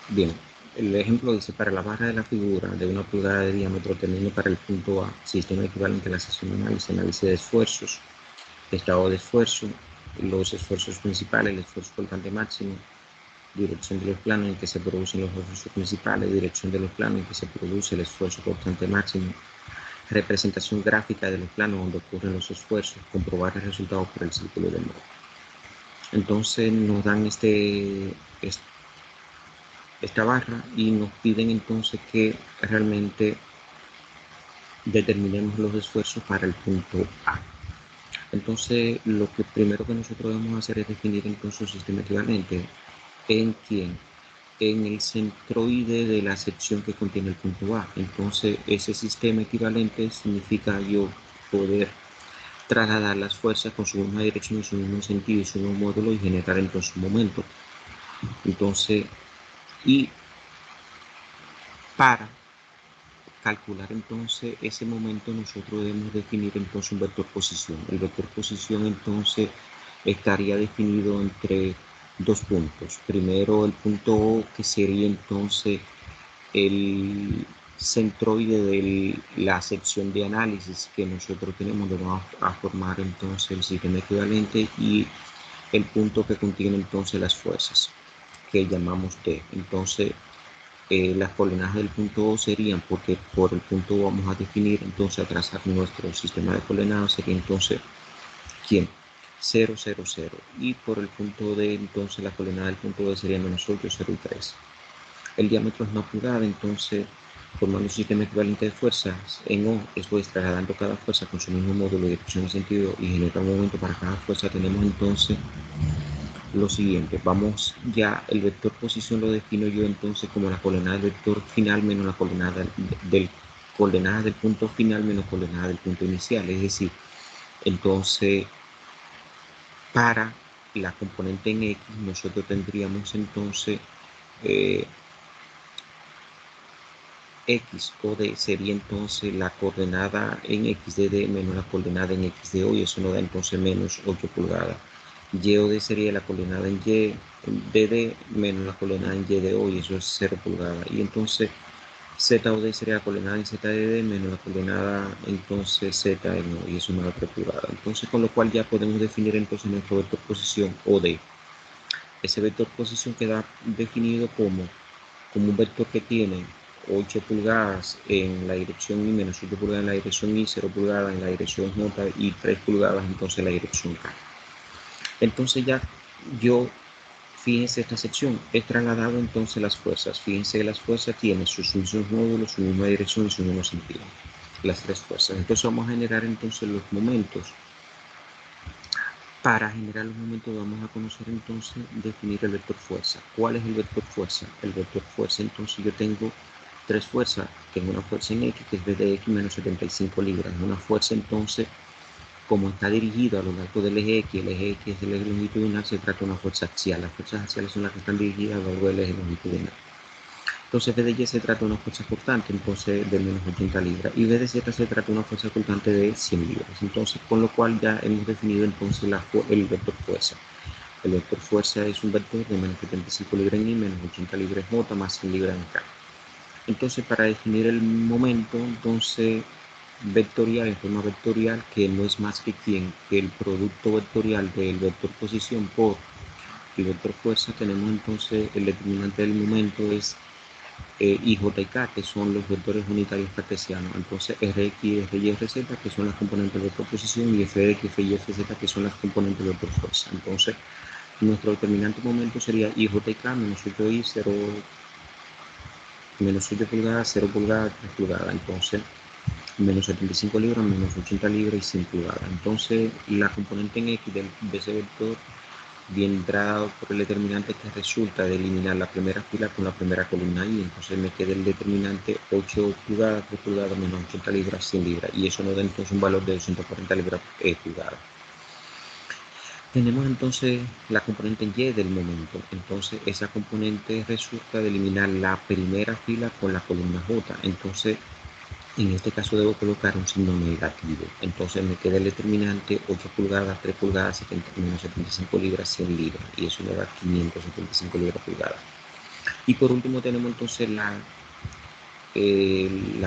Bien, el ejemplo dice, para la barra de la figura de 1 pulgada de diámetro, teniendo para el punto A sistema equivalente a la sección de análisis de esfuerzos, estado de esfuerzo, los esfuerzos principales, el esfuerzo colgante máximo, dirección de los planos en que se producen los esfuerzos principales, dirección de los planos en que se produce el esfuerzo constante máximo, representación gráfica de los planos donde ocurren los esfuerzos, comprobar el resultado por el círculo de Moore. Entonces nos dan esta barra y nos piden entonces que realmente determinemos los esfuerzos para el punto A. Entonces, lo que primero que nosotros debemos hacer es definir entonces un sistema equivalente. ¿En quién? En el centroide de la sección que contiene el punto A. Entonces, ese sistema equivalente significa yo poder trasladar las fuerzas con su misma dirección y su mismo sentido y su mismo módulo y generar entonces un momento. Entonces, y para calcular entonces ese momento, nosotros debemos definir entonces un vector posición. El vector posición entonces estaría definido entre dos puntos. Primero el punto O, que sería entonces el centroide de la sección de análisis que nosotros tenemos, donde vamos a formar entonces el sistema equivalente, y el punto que contiene entonces las fuerzas, que llamamos D. Entonces, las coordenadas del punto O serían, porque por el punto O vamos a definir, entonces a trazar nuestro sistema de coordenadas, sería entonces, ¿quién? 0, 0, 0. Y por el punto D, entonces la coordenada del punto D sería menos 8, 0 y 3. El diámetro es 1 pulgada, entonces formando un sistema equivalente de fuerzas en O, eso es trasladando cada fuerza con su mismo módulo de dirección y sentido y genera un momento para cada fuerza. Tenemos entonces lo siguiente, vamos ya, el vector posición lo defino yo entonces como la coordenada del vector final menos la coordenada del punto final menos coordenada del punto inicial. Es decir, entonces para la componente en X nosotros tendríamos entonces X o D sería entonces la coordenada en X de D menos la coordenada en X de O, y eso nos da entonces menos 8 pulgadas. Y o D sería la coordenada en Y de D menos la coordenada en Y de O, y eso es 0 pulgadas. Y entonces Z o D sería la coordenada en Z de D menos la coordenada entonces Z en O, y eso nos da 3 pulgadas. Entonces, con lo cual ya podemos definir entonces nuestro vector posición OD. Ese vector posición queda definido como un vector que tiene 8 pulgadas en la dirección Y, menos 8 pulgadas en la dirección Y, 0 pulgadas en la dirección J y 3 pulgadas entonces en la dirección K. Entonces ya yo, fíjense esta sección, he trasladado entonces las fuerzas. Fíjense que las fuerzas tienen sus mismos módulos, su misma dirección y su mismo sentido. Las tres fuerzas. Entonces vamos a generar entonces los momentos. Para generar los momentos vamos a conocer entonces, definir el vector fuerza. ¿Cuál es el vector fuerza? El vector fuerza, entonces yo tengo tres fuerzas. Tengo una fuerza en X que es V de X menos 75 libras. Una fuerza entonces, como está dirigido a lo largo del eje X, el eje X es el eje longitudinal, se trata de una fuerza axial. Las fuerzas axiales son las que están dirigidas a lo largo del eje longitudinal. Entonces V de Y se trata de una fuerza cortante, entonces de menos 80 libras, y V de Z se trata de una fuerza cortante de 100 libras. Entonces, con lo cual ya hemos definido entonces el vector fuerza. El vector fuerza es un vector de menos 75 libras en Y, menos 80 libras en J, más 100 libras en K. Entonces, para definir el momento, entonces, vectorial, en forma vectorial, que no es más que el producto vectorial del vector posición por el vector fuerza, tenemos entonces el determinante del momento es y J y K, que son los vectores unitarios cartesianos. Entonces Rx, Ry, Rz, que son las componentes del vector posición, y Fx, Fy, Fz, que son las componentes del vector fuerza. Entonces nuestro determinante momento sería I, J y K menos 8i, 0, menos 8 pulgadas, 0 pulgadas, 3 pulgadas. Entonces menos 75 libras, menos 80 libras y 100 pulgadas. Entonces la componente en X de ese vector vendrá dado por el determinante que resulta de eliminar la primera fila con la primera columna y entonces me queda el determinante 8 pulgadas, 3 pulgadas menos 80 libras, 100 libras, y eso nos da entonces un valor de 240 libras pulgadas. Tenemos entonces la componente Y del momento. Entonces esa componente resulta de eliminar la primera fila con la columna J. Entonces en este caso debo colocar un signo negativo. Entonces me queda el determinante 8 pulgadas, 3 pulgadas, 70, menos 75 libras, 100 libras. Y eso me da 575 libras pulgadas. Y por último tenemos entonces la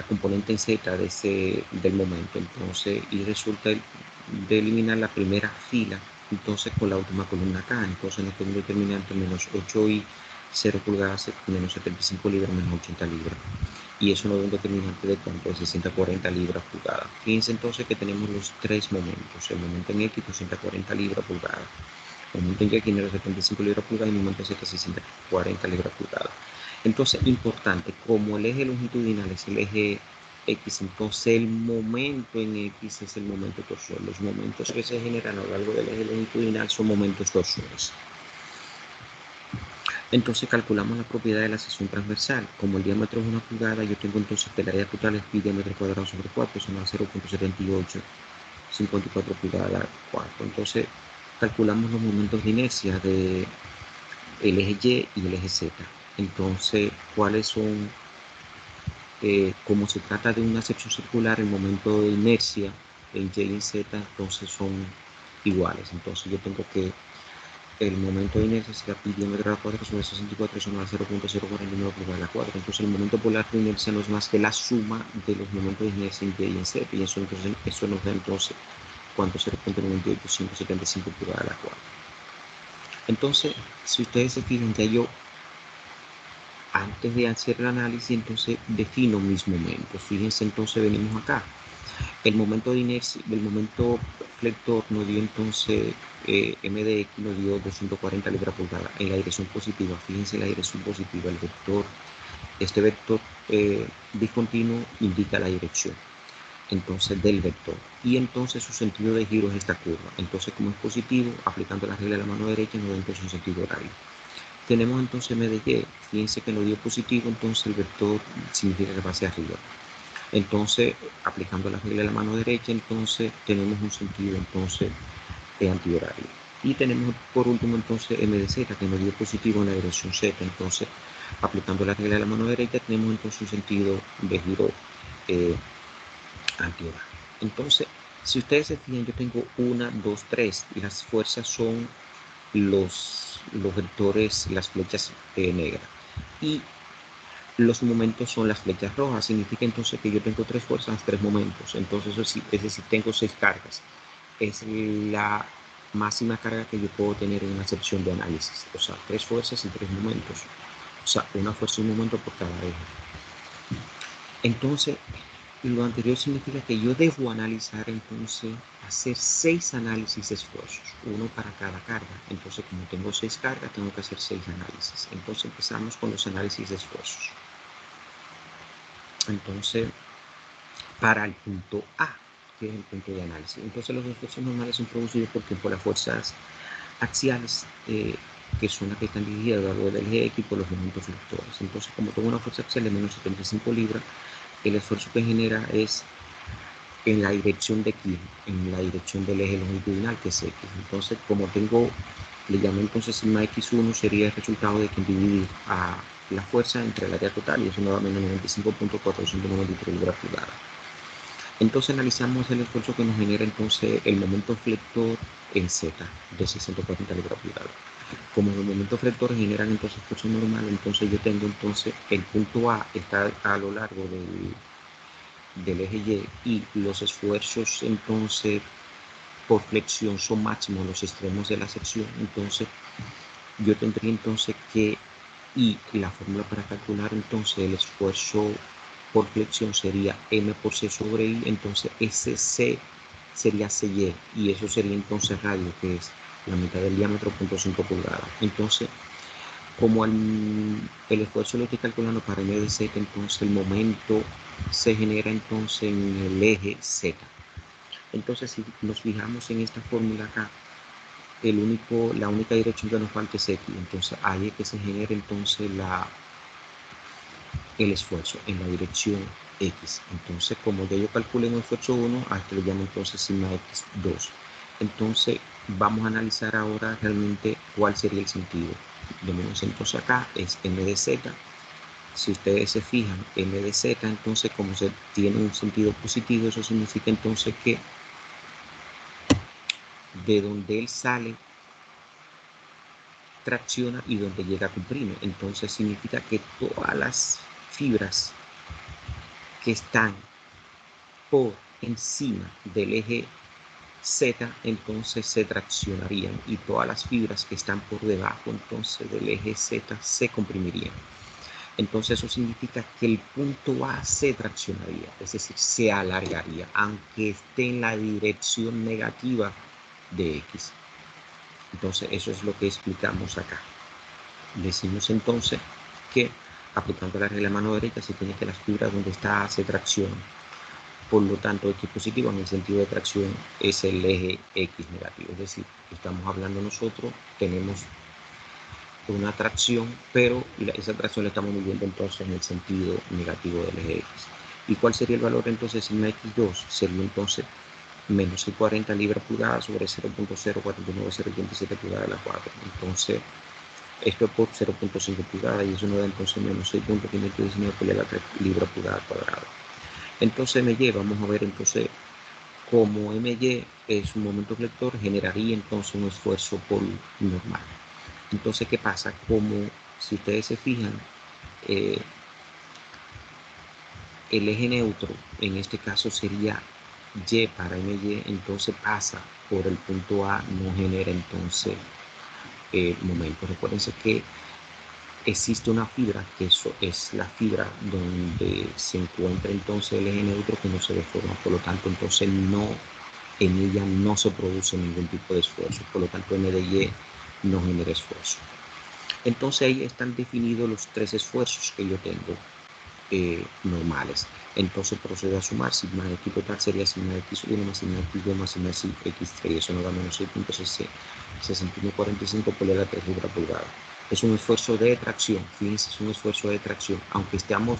componente en Z del momento. Entonces, y resulta de eliminar la primera fila, entonces con la última columna acá. Entonces nos queda un determinante menos 8i 0 pulgadas menos 75 libras menos 80 libras. Y eso nos da un determinante de cuánto, de 640 libras pulgadas. Fíjense entonces que tenemos los tres momentos. El momento en X, 240 libras pulgadas. El momento en Y, 575 libras pulgadas. Y el momento en Z, 640 libras pulgadas. Entonces, importante, como el eje longitudinal es el eje X, entonces el momento en X es el momento torsor. Los momentos que se generan a lo largo del eje longitudinal son momentos torsores. Entonces calculamos la propiedad de la sección transversal. Como el diámetro es 1 pulgada, yo tengo entonces que el área total es pi diámetro cuadrado sobre 4, eso me da 0.7854 pulgadas 4. Entonces calculamos los momentos de inercia del eje Y y el eje Z. Entonces, ¿cuáles son? Como se trata de una sección circular, el momento de inercia en Y y en Z, entonces son iguales. Entonces yo tengo que el momento de inercia será pi diámetro a la 4 sobre 64, eso me da 0.049 pulgadas a la 4. Entonces el momento polar de inercia no es más que la suma de los momentos de inercia en Y y en Z. Y eso nos da entonces cuánto, 0.98575 pulgadas a la 4. Entonces, si ustedes se fijan, ya yo antes de hacer el análisis, entonces defino mis momentos. Fíjense, entonces venimos acá. El momento de inercia, el momento flector nos dio entonces m de x nos dio 240 libras pulgada en la dirección positiva. Fíjense en la dirección positiva, el vector, este vector discontinuo indica la dirección entonces del vector, y entonces su sentido de giro es esta curva. Entonces, como es positivo, aplicando la regla de la mano derecha nos da entonces un sentido horario. Tenemos entonces m de y, fíjense que nos dio positivo, entonces el vector significa que va hacia arriba. Entonces, aplicando la regla de la mano derecha, entonces tenemos un sentido entonces antihorario. Y tenemos por último entonces m de z, que nos dio positivo en la dirección z. Entonces, aplicando la regla de la mano derecha, tenemos entonces un sentido de giro antihorario. Entonces, si ustedes se fijan, yo tengo 1, 2, 3. Las fuerzas son los vectores, las flechas negras. Y los momentos son las flechas rojas. Significa entonces que yo tengo 3 fuerzas, 3 momentos. Entonces, es decir, tengo 6 cargas. Es la máxima carga que yo puedo tener en una sección de análisis. O sea, 3 fuerzas y 3 momentos. O sea, una fuerza y un momento por cada eje. Entonces, lo anterior significa que yo debo analizar, entonces, hacer 6 análisis de esfuerzos, uno para cada carga. Entonces, como tengo 6 cargas, tengo que hacer 6 análisis. Entonces, empezamos con los análisis de esfuerzos. Entonces, para el punto A, que es el punto de análisis. Entonces, los esfuerzos normales son producidos por las fuerzas axiales, que son las que están dirigidas a lo largo del eje X por los momentos flectores. Entonces, como tengo una fuerza axial de menos 75 libras, el esfuerzo que genera es en la dirección de X, en la dirección del eje longitudinal, que es X. Entonces, como tengo, le llamo entonces sigma X1, sería el resultado de que dividir a la fuerza entre el área total, y eso me da menos 95.493 libras pulgadas. Entonces analizamos el esfuerzo que nos genera entonces el momento flector en Z de 640 libras pulgadas. Como los momentos flectores generan entonces esfuerzo normal, entonces yo tengo entonces el punto A está a lo largo del eje Y los esfuerzos entonces por flexión son máximos en los extremos de la sección. Entonces yo tendría entonces que, y la fórmula para calcular entonces el esfuerzo por flexión sería m por c sobre i. Entonces ese c sería cy, y eso sería entonces radio, que es la mitad del diámetro, 0.5 pulgadas. Entonces, como el esfuerzo lo estoy calculando para m de z, entonces el momento se genera entonces en el eje z. Entonces, si nos fijamos en esta fórmula acá, la única dirección que nos falta es x. Entonces ahí es que se genera entonces el esfuerzo en la dirección x. Entonces, como ya yo calculé un esfuerzo 1, a esto le llamo entonces sigma x2. Entonces vamos a analizar ahora realmente cuál sería el sentido. Vemos entonces acá es m de z. Si ustedes se fijan, m de z, entonces como se tiene un sentido positivo, eso significa entonces que de donde él sale tracciona y donde llega comprime. Entonces significa que todas las fibras que están por encima del eje Z, entonces se traccionarían, y todas las fibras que están por debajo entonces del eje Z se comprimirían. Entonces eso significa que el punto A se traccionaría, es decir, se alargaría, aunque esté en la dirección negativa de X. Entonces eso es lo que explicamos acá. Decimos entonces que aplicando la regla de mano derecha se tiene que las fibras donde está A se traccionan. Por lo tanto, X positivo en el sentido de tracción es el eje X negativo. Es decir, estamos hablando nosotros, tenemos una tracción, pero esa tracción la estamos midiendo entonces en el sentido negativo del eje X. ¿Y cuál sería el valor entonces en X2? Sería entonces menos 40 libras pulgadas sobre 0.049087 pulgadas a la 4. Entonces, esto es por 0.5 pulgadas y eso nos da entonces menos 6.519 por la 3 libras pulgada cuadrada. Entonces MY, vamos a ver entonces como MY es un momento flector, generaría entonces un esfuerzo por normal. Entonces, ¿qué pasa? Como si ustedes se fijan, el eje neutro en este caso sería Y para MY, entonces pasa por el punto A, no genera entonces momento. Recuérdense que existe una fibra, que eso es la fibra donde se encuentra entonces el eje neutro, que no se deforma, por lo tanto entonces no, en ella no se produce ningún tipo de esfuerzo, por lo tanto M de Y no genera esfuerzo. Entonces ahí están definidos los tres esfuerzos que yo tengo normales. Entonces procedo a sumar, sigma X total sería sigma X1 más sigma X2 más sigma X3, y eso nos da menos 6.6145 por la 3 libras pulgada. Es un esfuerzo de tracción, fíjense, es un esfuerzo de tracción, aunque estamos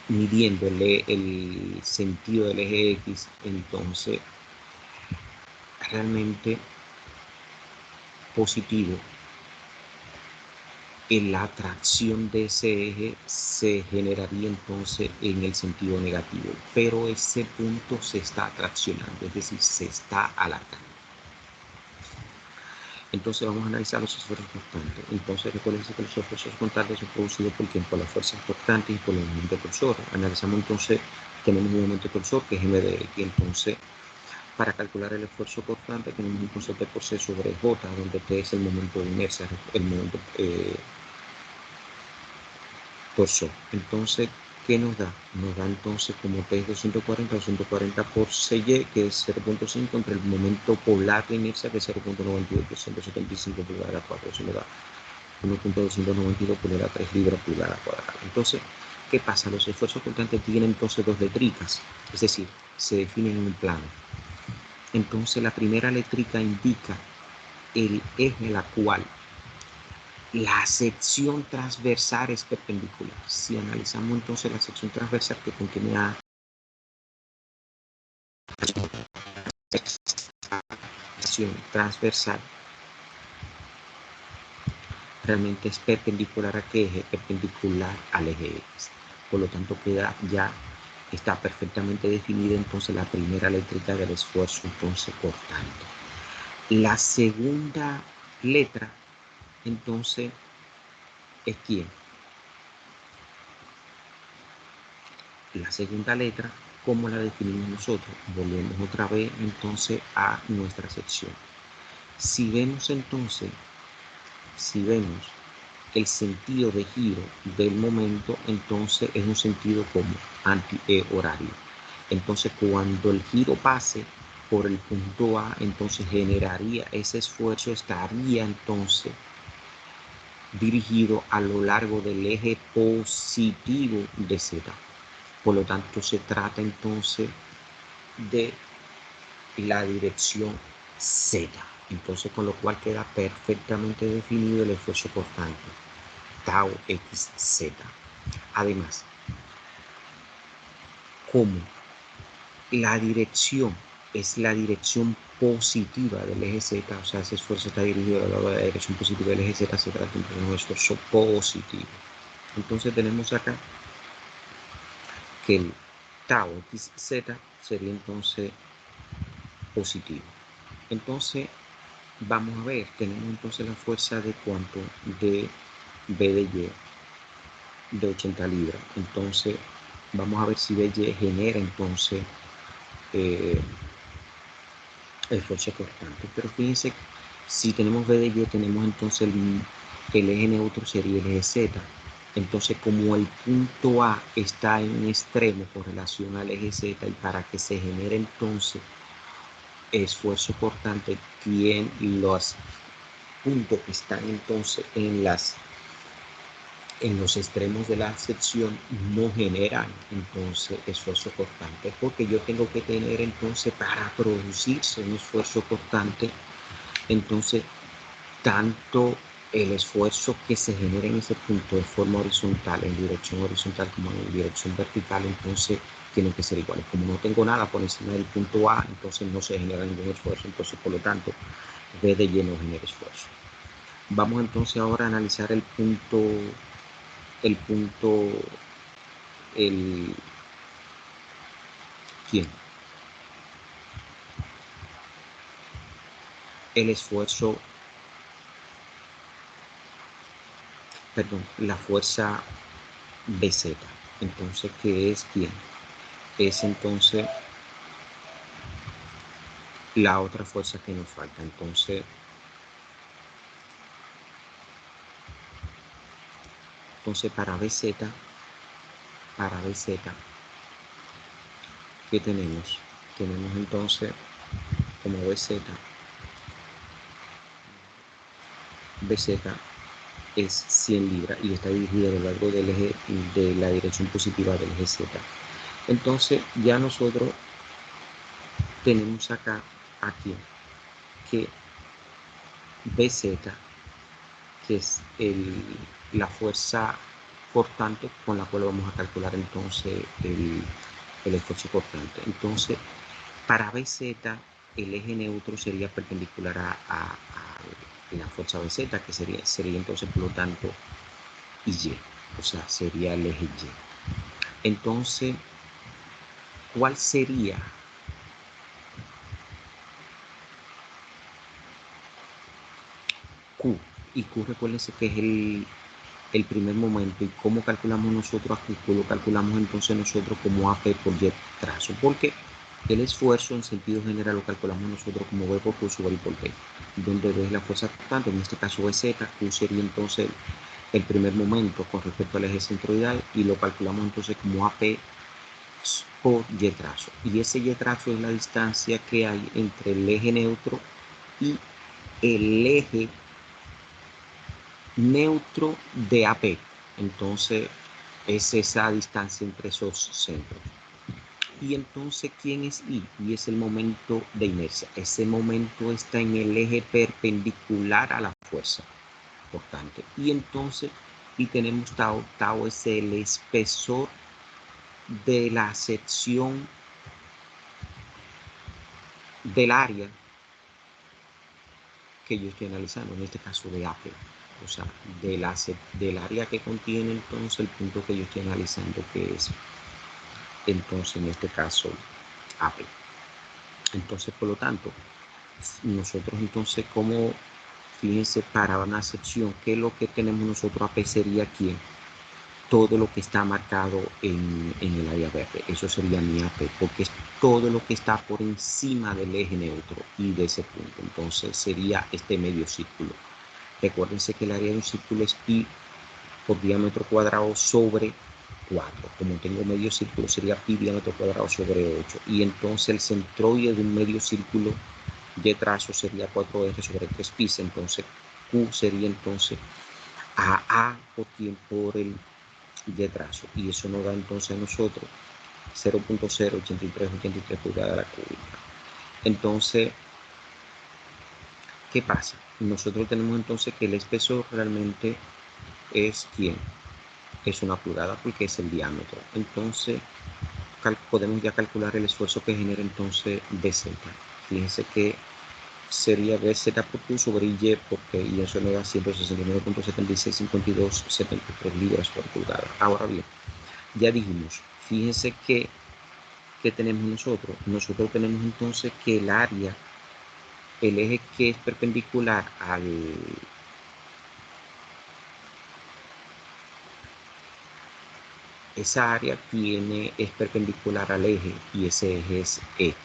midiendo el sentido del eje X, entonces realmente positivo, la tracción de ese eje se generaría entonces en el sentido negativo, pero ese punto se está traccionando, es decir, se está alargando. Entonces vamos a analizar los esfuerzos constantes. Entonces recuerden que los esfuerzos constantes son producidos por quién, por las fuerzas constantes y por el movimiento torsor. Analizamos entonces, tenemos un movimiento torsor que es M de X, y entonces para calcular el esfuerzo constante tenemos un concepto por C sobre J, donde T es el momento de inercia, el momento torsor. Entonces, ¿qué nos da? Nos da entonces como T es 240 por CY, que es 0.5, entre el momento polar de inercia, que es 0.92 por 175 pulgadas a la 4. Eso me da 1.292 por la 3 libras pulgada cuadrada. Entonces, ¿qué pasa? Los esfuerzos constantes tienen entonces dos letricas, es decir, se definen en un plano. Entonces, la primera letrica indica el eje a la cual la sección transversal es perpendicular. Si analizamos entonces la sección transversal que contiene a sección transversal, realmente es perpendicular a qué eje, perpendicular al eje X. Por lo tanto, queda ya está perfectamente definida entonces la primera letra del esfuerzo entonces cortante. La segunda letra entonces es quién. La segunda letra, ¿cómo la definimos nosotros? Volvemos otra vez entonces a nuestra sección. Si vemos entonces, el sentido de giro del momento, entonces es un sentido como anti-horario. Entonces cuando el giro pase por el punto A, entonces generaría ese esfuerzo, estaría entonces dirigido a lo largo del eje positivo de Z. Por lo tanto, se trata entonces de la dirección Z. Entonces, con lo cual queda perfectamente definido el esfuerzo constante, tau xz. Además, como la dirección es la dirección positiva del eje Z, o sea, ese esfuerzo está dirigido a la dirección positiva del eje Z, se trata de un esfuerzo positivo. Entonces tenemos acá que el tau xz sería entonces positivo. Entonces vamos a ver, tenemos entonces la fuerza de cuánto, de B de Y, de 80 libras. Entonces, vamos a ver si BY genera entonces esfuerzo cortante. Pero fíjense, si tenemos B de Y, tenemos entonces el eje neutro sería el eje Z. Entonces, como el punto A está en un extremo con relación al eje Z, y para que se genere entonces esfuerzo cortante, tienen los puntos que están entonces en los extremos de la sección no generan entonces esfuerzo cortante, porque yo tengo que tener entonces para producirse un esfuerzo cortante, entonces tanto el esfuerzo que se genera en ese punto de forma horizontal, en dirección horizontal como en dirección vertical, entonces tienen que ser iguales. Como no tengo nada por encima del punto A, entonces no se genera ningún esfuerzo, entonces por lo tanto B de Y no genera esfuerzo. Vamos entonces ahora a analizar el punto, el ¿quién? El esfuerzo, perdón, la fuerza BZ. Entonces, ¿qué es quién? Es entonces la otra fuerza que nos falta. Entonces, para BZ, ¿qué tenemos? Tenemos entonces como BZ es 100 libras y está dirigida a lo largo del eje de la dirección positiva del eje Z. Entonces, ya nosotros tenemos acá aquí que BZ, que es la fuerza cortante con la cual vamos a calcular entonces el esfuerzo cortante. Entonces, para BZ, el eje neutro sería perpendicular a la fuerza BZ, que sería entonces, por lo tanto, Y. O sea, sería el eje Y. Entonces, ¿cuál sería Q? Y Q, recuérdense que es el primer momento. ¿Y cómo calculamos nosotros aquí? Pues lo calculamos entonces nosotros como AP por Y trazo, porque el esfuerzo en sentido general lo calculamos nosotros como V por Q sobre I por B, donde V es la fuerza constante, en este caso VZ, Q sería entonces el primer momento con respecto al eje centroidal, y lo calculamos entonces como AP por Y trazo. Y ese Y trazo es la distancia que hay entre el eje neutro y el eje neutro de AP. Entonces, es esa distancia entre esos centros. Y entonces, ¿quién es I? Y es el momento de inercia. Ese momento está en el eje perpendicular a la fuerza cortante. Y entonces, y tenemos tau. Tau es el espesor de la sección del área que yo estoy analizando, en este caso de AP. O sea, del área que contiene entonces el punto que yo estoy analizando, que es entonces en este caso AP. Entonces, por lo tanto, nosotros entonces, como fíjense, para una sección, ¿qué es lo que tenemos nosotros? AP sería aquí todo lo que está marcado en el área verde. Eso sería mi AP, porque es todo lo que está por encima del eje neutro y de ese punto. Entonces sería este medio círculo. Recuérdense que el área de un círculo es pi por diámetro cuadrado sobre 4. Como tengo medio círculo, sería pi diámetro cuadrado sobre 8. Y entonces el centroide de un medio círculo Y trazo sería 4R sobre 3 pi. Entonces Q sería entonces AA por el Y trazo. Y eso nos da entonces a nosotros 0.08383 pulgadas a la cúbica. Entonces, ¿qué pasa? Nosotros tenemos entonces que el espesor realmente es ¿quién? Es una pulgada, porque es el diámetro. Entonces, podemos ya calcular el esfuerzo que genera entonces BZ. Fíjense que sería BZ por Q sobre Y, porque y eso nos da 169.765273 libras por pulgada. Ahora bien, ya dijimos, fíjense que tenemos nosotros. Nosotros tenemos entonces que el área el eje que es perpendicular al esa área es perpendicular al eje y ese eje es X.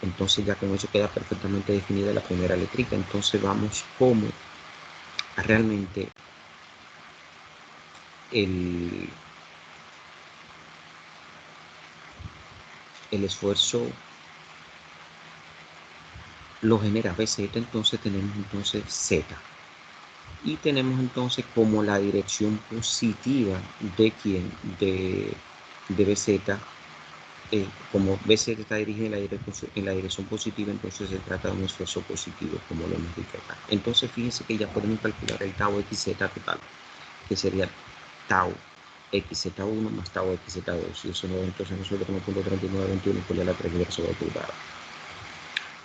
Entonces ya con eso queda perfectamente definida la primera letrica. Entonces vamos como realmente el esfuerzo lo genera BZ, entonces tenemos entonces Z. Y tenemos entonces como la dirección positiva de quién, de BZ, como BZ está dirigida en la dirección positiva, entonces se trata de un esfuerzo positivo, como lo hemos dicho acá. Entonces fíjense que ya podemos calcular el tau XZ total, que sería tau XZ1 más tau XZ2, y eso no, entonces nosotros tenemos 0.3921 por la 3 sobre pulgada.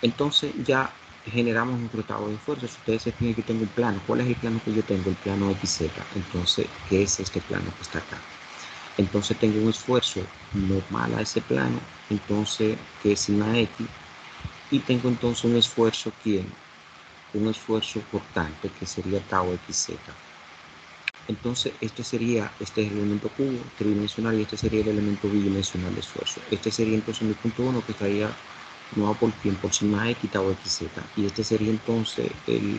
Entonces ya generamos un tratado de esfuerzo. Si ustedes se fijan, yo tengo un plano. ¿Cuál es el plano que yo tengo? El plano XZ. Entonces, ¿qué es este plano que está acá? Entonces tengo un esfuerzo normal a ese plano, entonces que es sigma X, y tengo entonces un esfuerzo, ¿quién? Un esfuerzo cortante que sería tau XZ. Entonces este es el elemento cubo tridimensional y este sería el elemento bidimensional de esfuerzo. Este sería entonces mi punto 1 que estaría no por tiempo sigma X tau XZ, y este sería entonces el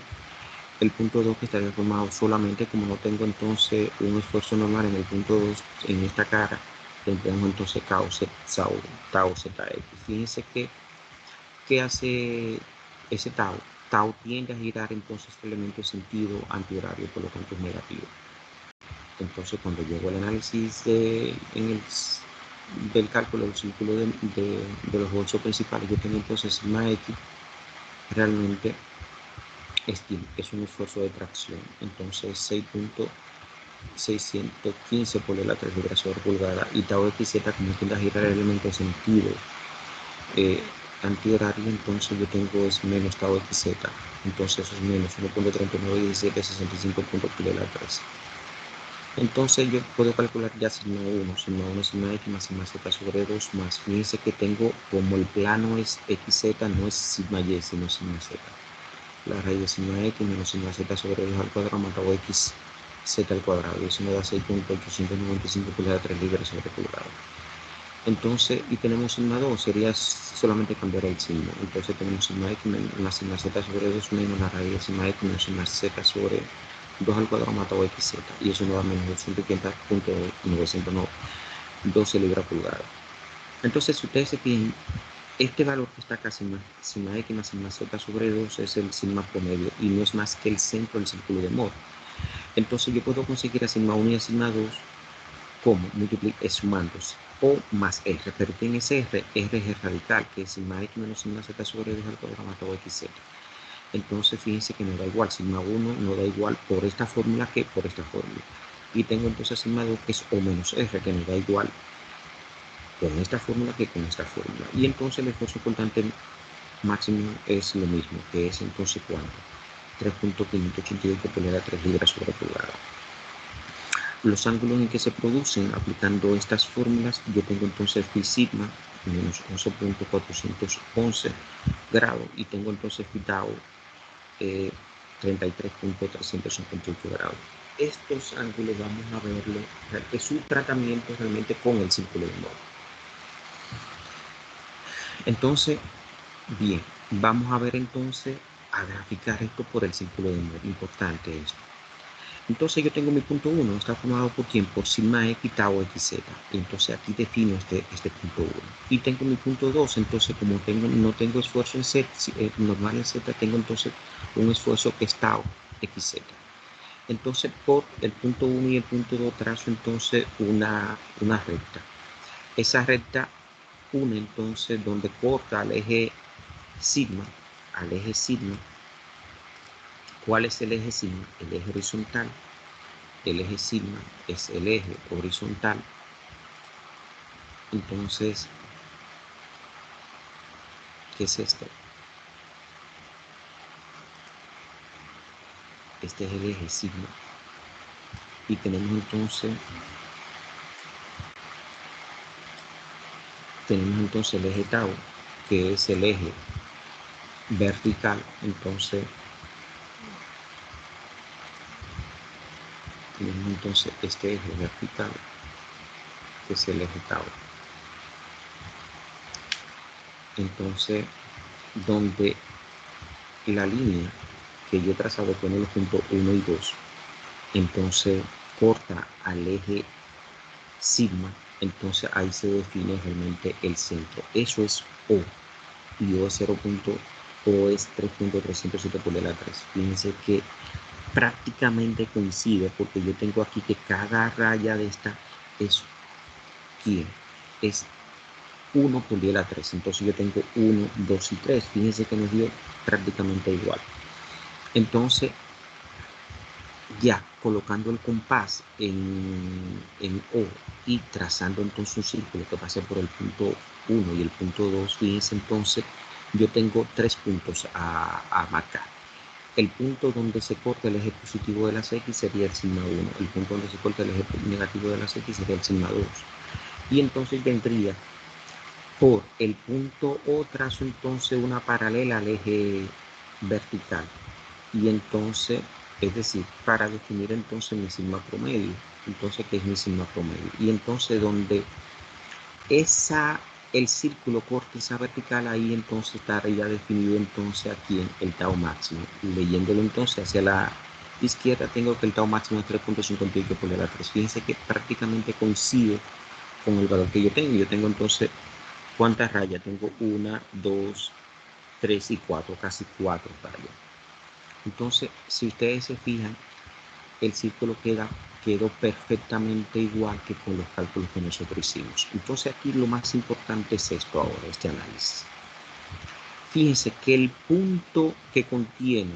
punto 2 que estaría formado solamente, como no tengo entonces un esfuerzo normal en el punto 2 en esta cara, tendríamos entonces tau ZX. Fíjense que hace ese tau. Tau tiende a girar entonces el elemento en sentido antihorario, por lo tanto es negativo. Entonces cuando llego al análisis del cálculo del círculo de los bolsos principales, yo tengo entonces sigma X realmente es un esfuerzo de tracción. Entonces 6.615 por la 3 libras sobre pulgada, y tau XZ como tiende a girar el elemento en sentido antihorario, entonces yo tengo es menos tau XZ, entonces eso es menos 1.391765 por la 3. Entonces yo puedo calcular ya sigma 1, sigma X más sigma Z sobre 2 más. Fíjense que tengo, como el plano es XZ, no es sigma Y, sino sigma Z. La raíz de sigma X menos sigma Z sobre 2 al cuadrado más tau X Z al cuadrado. Y eso me da 6.895 por la 3 libras sobre pulgada. Entonces, y tenemos sigma 2, sería solamente cambiar el signo. Entonces tenemos sigma X más sigma Z sobre 2 menos la raíz de sigma X menos sigma Z sobre 2 al cuadrado más tau XZ. Y eso nos da menos 250.912 libras pulgada. Entonces, si ustedes se fijan, este valor que está acá, sigma X más sigma Z sobre 2, es el sigma promedio y no es más que el centro del círculo de Mohr. Entonces yo puedo conseguir a sigma 1 y a sigma 2 como sumándose o más R, pero ¿quién es R? R es el radical, que es sigma X menos sigma Z sobre 2 al cuadrado más tau XZ. Entonces fíjense que nos da igual, sigma 1 nos da igual por esta fórmula que por esta fórmula. Y tengo entonces sigma 2 que es O menos R, que nos da igual con esta fórmula que con esta fórmula. Y entonces el esfuerzo constante máximo es lo mismo, que es entonces ¿cuánto? 3.588 por la 3 libras sobre pulgada. Los ángulos en que se producen aplicando estas fórmulas, yo tengo entonces phi sigma menos 11.411 grados y tengo entonces phi tau 33.358 grados. Estos ángulos vamos a verlo, es un tratamiento realmente con el círculo de Mohr. Entonces, bien, vamos a ver entonces a graficar esto por el círculo de Mohr. Importante esto. Entonces yo tengo mi punto 1, está formado por quién? Por sigma X tau XZ. Entonces aquí defino este punto 1. Y tengo mi punto 2, entonces como no tengo esfuerzo en Z, normal en Z, tengo entonces un esfuerzo que es tau XZ. Entonces por el punto 1 y el punto 2 trazo entonces una recta. Esa recta une entonces donde corta al eje sigma, ¿Cuál es el eje sigma? El eje horizontal. El eje sigma es el eje horizontal. Entonces, ¿qué es esto? Este es el eje sigma. Y tenemos entonces el eje tau, que es el eje vertical, entonces tenemos entonces este eje vertical, que es el eje tau. Entonces, donde la línea que yo he trazado con los puntos 1 y 2, entonces corta al eje sigma, entonces ahí se define realmente el centro. Eso es O, y O es 0. O es 3.307 por la 3. Fíjense que prácticamente coincide, porque yo tengo aquí que cada raya de esta es ¿quién? Es 1 por 10 a la 3. Entonces yo tengo 1, 2 y 3. Fíjense que nos dio prácticamente igual. Entonces, ya colocando el compás en O y trazando entonces un círculo que pase por el punto 1 y el punto 2, fíjense entonces, yo tengo 3 puntos a marcar. El punto donde se corta el eje positivo de las X sería el sigma 1. El punto donde se corta el eje negativo de las X sería el sigma 2. Y entonces vendría por el punto O trazo entonces una paralela al eje vertical. Y entonces, es decir, para definir entonces mi sigma promedio. Entonces, ¿qué es mi sigma promedio? Y entonces, donde el círculo corta esa vertical, ahí entonces estaría definido entonces aquí el tau máximo. Leyéndolo entonces hacia la izquierda, tengo que el tau máximo es 3.58 por la 3. Fíjense que prácticamente coincide con el valor que yo tengo. Yo tengo entonces, ¿cuántas rayas? Tengo 1, 2, 3 y 4, casi 4 rayas. Entonces, si ustedes se fijan, el círculo quedó perfectamente igual que con los cálculos que nosotros hicimos. Entonces, aquí lo más importante es esto ahora, este análisis. Fíjense que el punto que contiene,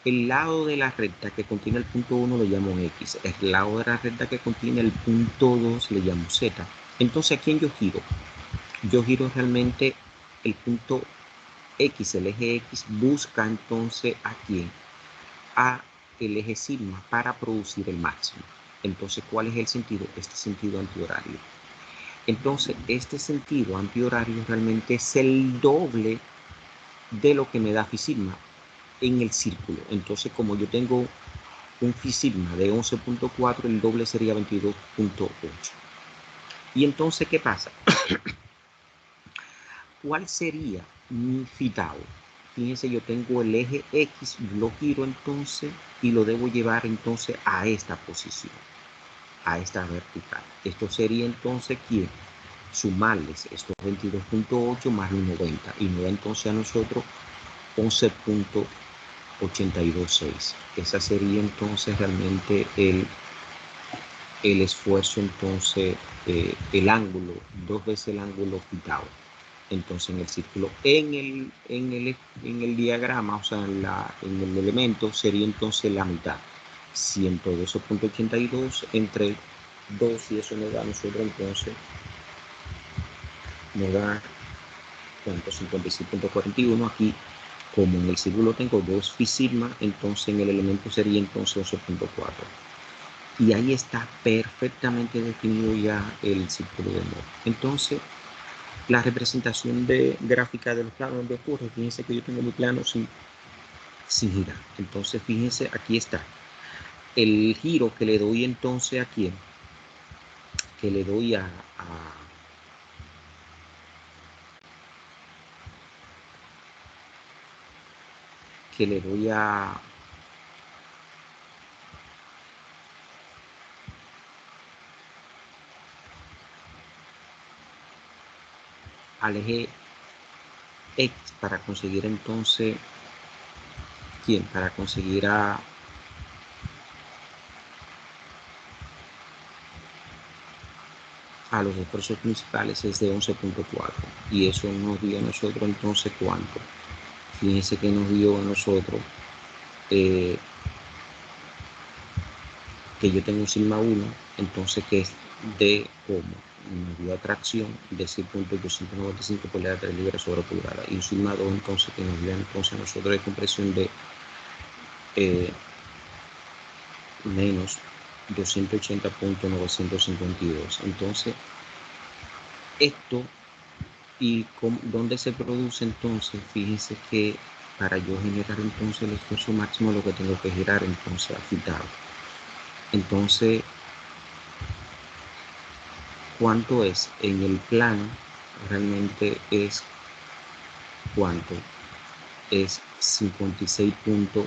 el lado de la recta que contiene el punto 1 lo llamo X. El lado de la recta que contiene el punto 2 le llamo Z. Entonces, ¿a quién yo giro? Yo giro realmente el punto X, el eje X, busca entonces ¿a quién? A el eje sigma para producir el máximo. Entonces, ¿cuál es el sentido? Este sentido antihorario. Entonces, este sentido antihorario realmente es el doble de lo que me da phi sigma en el círculo. Entonces, como yo tengo un phi sigma de 11.4, el doble sería 22.8. Y entonces, ¿qué pasa? ¿Cuál sería mi phi tau? Fíjense, yo tengo el eje X, lo giro entonces y lo debo llevar entonces a esta posición, a esta vertical. Esto sería entonces, ¿quién? Sumarles estos 22.8 más los 90 y nos da entonces a nosotros 11.826. Esa sería entonces realmente el esfuerzo, entonces el ángulo, 2 veces el ángulo phi tau. Entonces en el círculo, en el diagrama, o sea, en el elemento sería entonces la mitad, 112.82 entre 2, y eso nos da a nosotros entonces, nos da 56.41. Aquí, como en el círculo tengo 2 phi sigma, entonces en el elemento sería entonces 11.4. Y ahí está perfectamente definido ya el círculo de Moore. Entonces, la representación gráfica de los planos donde ocurre, fíjense que yo tengo mi plano sin girar. Entonces, fíjense, aquí está. El giro que le doy entonces a quién, que le doy que le doy a al eje X para conseguir entonces quién, para conseguir a los esfuerzos principales es de 11.4, y eso nos dio a nosotros entonces cuánto. Fíjense que nos dio a nosotros que yo tengo un sigma 1, entonces que es de como nos dio atracción de 6.895 pulgadas de libra sobre pulgada, y un sigma 2 entonces que nos dio entonces a nosotros de compresión de menos 280.952. Entonces esto ¿Y dónde se produce entonces? Fíjense que para yo generar entonces el esfuerzo máximo, lo que tengo que girar entonces agitado. Entonces, ¿cuánto es? En el plano realmente es ¿cuánto? Es 56.41.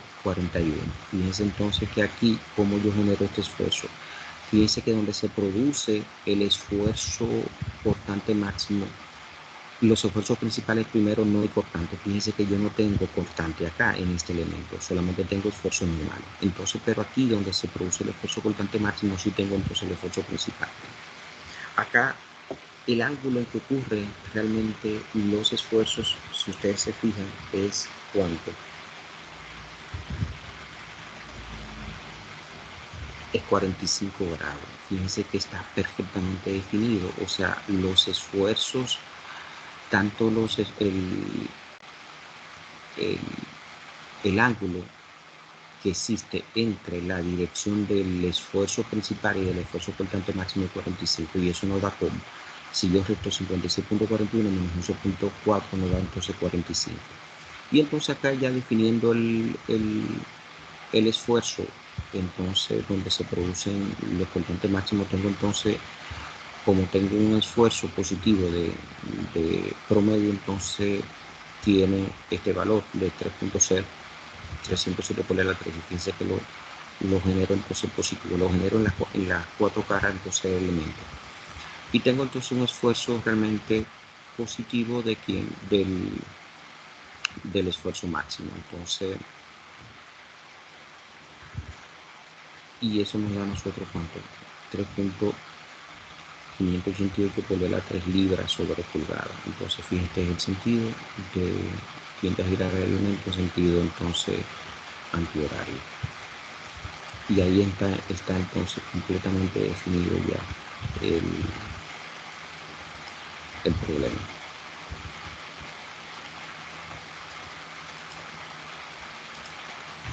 Fíjense entonces que aquí, ¿cómo yo genero este esfuerzo? Fíjense que donde se produce el esfuerzo cortante máximo, los esfuerzos principales primero no hay cortante. Fíjense que yo no tengo cortante acá en este elemento, solamente tengo esfuerzo normal. Entonces, pero aquí donde se produce el esfuerzo cortante máximo, sí tengo entonces el esfuerzo principal. Acá el ángulo en que ocurre realmente los esfuerzos, si ustedes se fijan, es ¿cuánto? Es 45 grados. Fíjense que está perfectamente definido. O sea, los esfuerzos, tanto el, el ángulo que existe entre la dirección del esfuerzo principal y del esfuerzo cortante máximo de 45, y eso nos da como, si yo resto 56.41 menos 11.4 nos da entonces 45. Y entonces acá ya definiendo el esfuerzo, entonces donde se producen los cortantes máximos, tengo entonces, como tengo un esfuerzo positivo de promedio, entonces tiene este valor de 3.0, 307 por la 3, y fíjense que lo genero entonces positivo, lo genero en las cuatro caras entonces del elemento. Y tengo entonces un esfuerzo realmente positivo de del esfuerzo máximo. Entonces, y eso nos da a nosotros ¿cuánto? 3.588 por la 3 libras sobre pulgada. Entonces, fíjense el sentido de tiende a girar el elemento en sentido entonces antihorario. Y ahí está entonces completamente definido ya el problema.